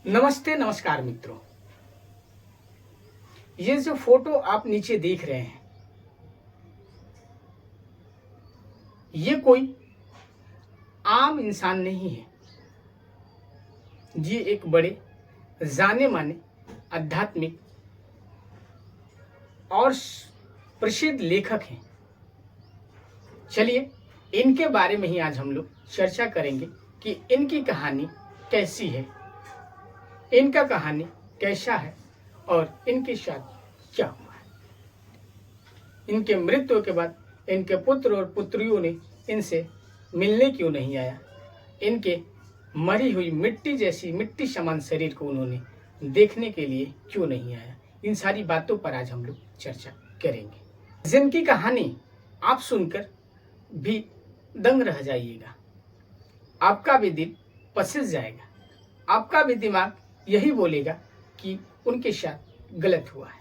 नमस्ते नमस्कार मित्रों। ये जो फोटो आप नीचे देख रहे हैं, ये कोई आम इंसान नहीं है। ये एक बड़े जाने माने आध्यात्मिक और प्रसिद्ध लेखक हैं। चलिए इनके बारे में ही आज हम लोग चर्चा करेंगे कि इनकी कहानी कैसी है, इनका कहानी कैसा है और इनके साथ क्या हुआ है। इनके मृत्यु के बाद इनके पुत्र और पुत्रियों ने इनसे मिलने क्यों नहीं आया, इनके मरी हुई मिट्टी जैसी मिट्टी समान शरीर को उन्होंने देखने के लिए क्यों नहीं आया। इन सारी बातों पर आज हम लोग चर्चा करेंगे, जिनकी कहानी आप सुनकर भी दंग रह जाइएगा। आपका भी दिल पसीज जाएगा, आपका भी दिमाग यही बोलेगा कि उनके साथ गलत हुआ है,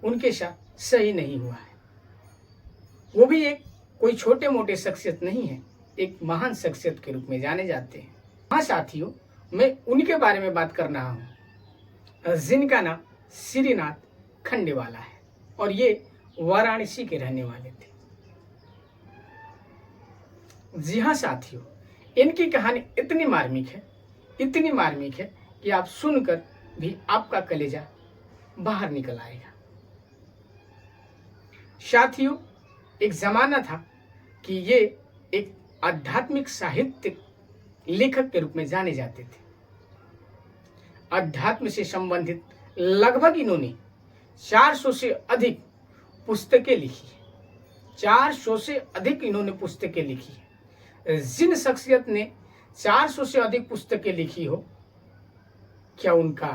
उनके साथ सही नहीं हुआ है। वो भी एक कोई छोटे मोटे शख्सियत नहीं है, एक महान शख्सियत के रूप में जाने जाते हैं। हाँ साथियों, मैं उनके बारे में बात कर रहा हूँ जिनका नाम श्रीनाथ खंडेवाला है और ये वाराणसी के रहने वाले थे। जी हाँ साथियों, इनकी कहानी इतनी मार्मिक है, इतनी मार्मिक है कि आप सुनकर भी आपका कलेजा बाहर निकल आएगा। साथियों, एक जमाना था कि ये एक आध्यात्मिक साहित्य लेखक के रूप में जाने जाते थे। अध्यात्म से संबंधित लगभग इन्होंने 400 से अधिक पुस्तकें लिखी है। 400 से अधिक इन्होंने पुस्तकें लिखी है। जिन शख्सियत ने 400 से अधिक पुस्तकें लिखी हो, क्या उनका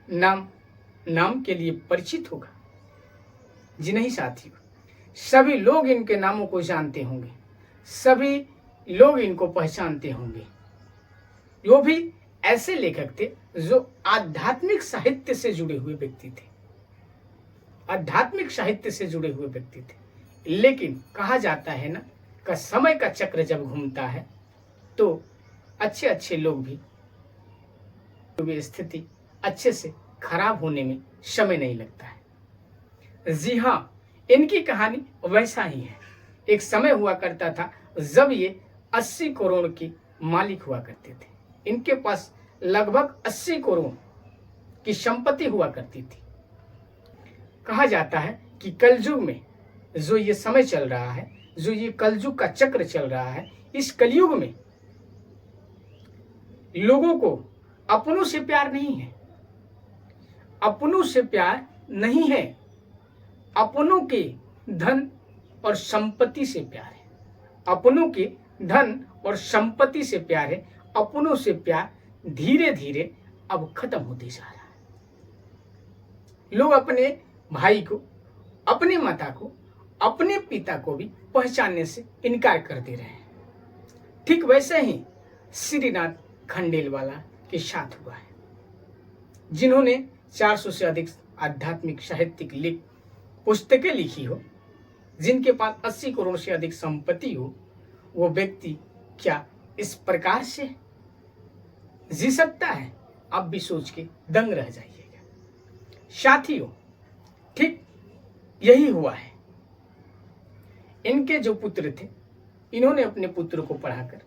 नाम के लिए परिचित होगा? जी नहीं साथियों, सभी लोग इनके नामों को जानते होंगे, सभी लोग इनको पहचानते होंगे। वो भी ऐसे लेखक थे जो आध्यात्मिक साहित्य से जुड़े हुए व्यक्ति थे, आध्यात्मिक साहित्य से जुड़े हुए व्यक्ति थे। लेकिन कहा जाता है ना कि समय का चक्र जब घूमता है तो अच्छे अच्छे लोग भी स्थिति अच्छे से खराब होने में समय नहीं लगता है। जी हाँ, इनकी कहानी वैसा ही है। एक समय हुआ करता था जब ये 80 करोड़ के मालिक हुआ करते थे। इनके पास लगभग 80 करोड़ की संपत्ति हुआ करती थी। कहा जाता है कि कलयुग में जो ये समय चल रहा है, जो ये कलयुग का चक्र चल रहा है, इस कलयुग में लोगों को अपनों से प्यार नहीं है, अपनों से प्यार नहीं है, अपनों के धन और संपत्ति से प्यार है। अपनों के धन और संपत्ति से प्यार है। अपनों से प्यार धीरे धीरे अब खत्म होते जा रहा है। लोग अपने भाई को, अपने माता को, अपने पिता को भी पहचानने से इनकार कर दे रहे हैं। ठीक वैसे ही श्रीनाथ खंडेलवाला के साथ हुआ है, जिन्होंने 400 से अधिक आध्यात्मिक साहित्यिक पुस्तकें लिखी हो, जिनके पास 80 करोड़ से अधिक संपत्ति हो। वो व्यक्ति क्या इस प्रकार से जी सकता है? आप भी सोच के दंग रह जाइएगा। साथियों, ठीक यही हुआ है। इनके जो पुत्र थे, इन्होंने अपने पुत्र को पढ़ाकर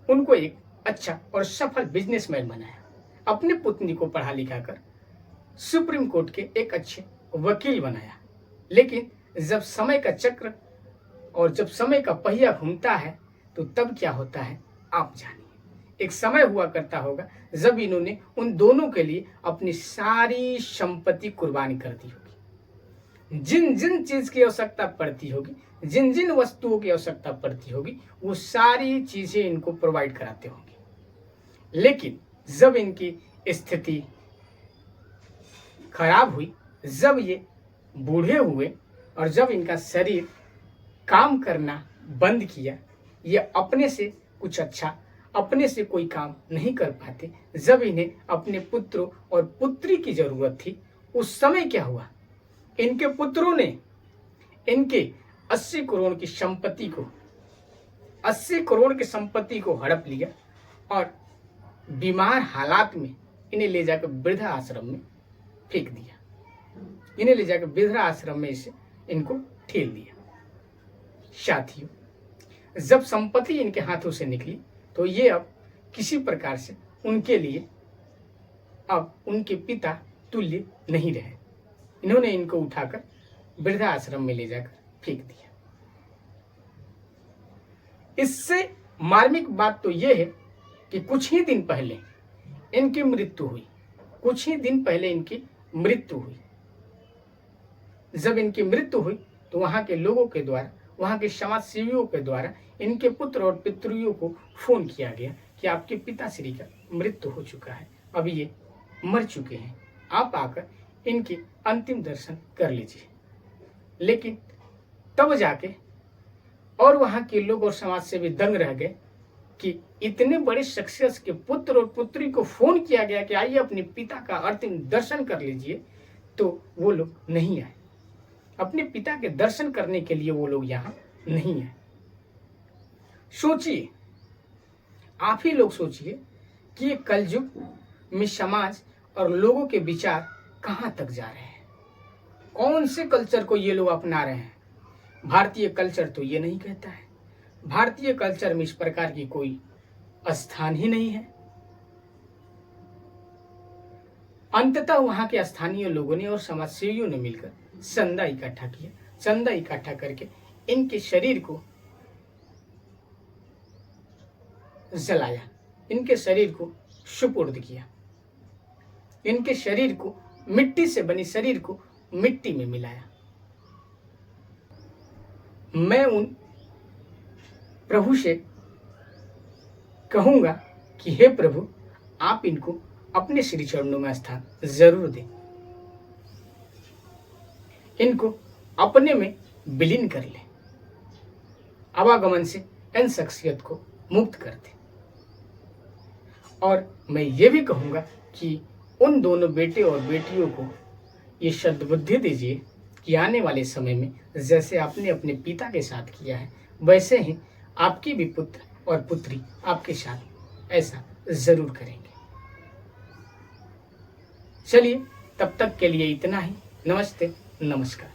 उनको एक अच्छा और सफल बिजनेसमैन बनाया। अपने पुत्री को पढ़ा लिखा कर सुप्रीम कोर्ट के एक अच्छे वकील बनाया। लेकिन जब समय का चक्र और जब समय का पहिया घूमता है तो तब क्या होता है आप जानिए। एक समय हुआ करता होगा जब इन्होंने उन दोनों के लिए अपनी सारी संपत्ति कुर्बानी कर दी होगी। जिन जिन चीज की आवश्यकता पड़ती होगी, जिन जिन वस्तुओं की आवश्यकता पड़ती होगी, वो सारी चीजें इनको प्रोवाइड कराते होंगे। लेकिन जब इनकी स्थिति खराब हुई, जब ये बूढ़े हुए और जब इनका शरीर काम करना बंद किया, ये अपने से कुछ अच्छा, अपने से कोई काम नहीं कर पाते, जब इन्हें अपने पुत्रों और पुत्री की जरूरत थी, उस समय क्या हुआ? इनके पुत्रों ने इनके 80 करोड़ की संपत्ति को 80 करोड़ की संपत्ति को हड़प लिया और बीमार हालात में इन्हें ले जाकर वृद्धा आश्रम में फेंक दिया। इन्हें ले जाकर वृद्धा आश्रम में इसे इनको ठेल दिया। साथियों, जब संपत्ति इनके हाथों से निकली तो ये अब किसी प्रकार से उनके लिए अब उनके पिता तुल्य नहीं रहे। इन्होंने इनको उठाकर वृद्धा आश्रम में ले जाकर फेंक दिया। इससे मार्मिक बात तो यह है कि कुछ ही दिन पहले इनकी मृत्यु हुई। कुछ ही दिन पहले इनकी मृत्यु हुई। जब इनकी मृत्यु हुई तो वहां के लोगों के द्वारा, वहां के समाज सेवियों के द्वारा इनके पुत्र और पितरियों को फोन किया गया कि आपके पिताश्री का मृत्यु हो चुका है, अब ये मर चुके हैं, आप आकर इनके अंतिम दर्शन कर लीजिए। लेकिन तब जाके और वहां के लोग और समाज सेवी दंग रह गए कि इतने बड़े शख्सियत के पुत्र और पुत्री को फोन किया गया कि आइए अपने पिता का अंतिम दर्शन कर लीजिए, तो वो लोग नहीं आए। अपने पिता के दर्शन करने के लिए वो लोग यहाँ नहीं आए। सोचिए, आप ही लोग सोचिए कि ये कलयुग में समाज और लोगों के विचार कहाँ तक जा रहे हैं। कौन से कल्चर को ये लोग अपना रहे हैं। भारतीय कल्चर तो ये नहीं कहता है। भारतीय कल्चर में इस प्रकार की कोई स्थान ही नहीं है। अंततः वहां के स्थानीय लोगों ने और समाजसेवियों ने मिलकर चंदा इकट्ठा किया। चंदा इकट्ठा करके इनके शरीर को जलाया, इनके शरीर को सुपुर्द किया, इनके शरीर को, मिट्टी से बनी शरीर को मिट्टी में मिलाया। मैं उन प्रभु से कहूंगा कि हे प्रभु, आप इनको अपने श्री चरणों में स्थान जरूर दें, इनको अपने में विलीन कर लें, आवागमन से इन शख्सियत को मुक्त कर दें। और मैं ये भी कहूंगा कि उन दोनों बेटे और बेटियों को ये सद्बुद्धि दीजिए कि आने वाले समय में जैसे आपने अपने पिता के साथ किया है, वैसे ही आपकी भी पुत्र और पुत्री आपके साथ ऐसा जरूर करेंगे। चलिए, तब तक के लिए इतना ही। नमस्ते, नमस्कार।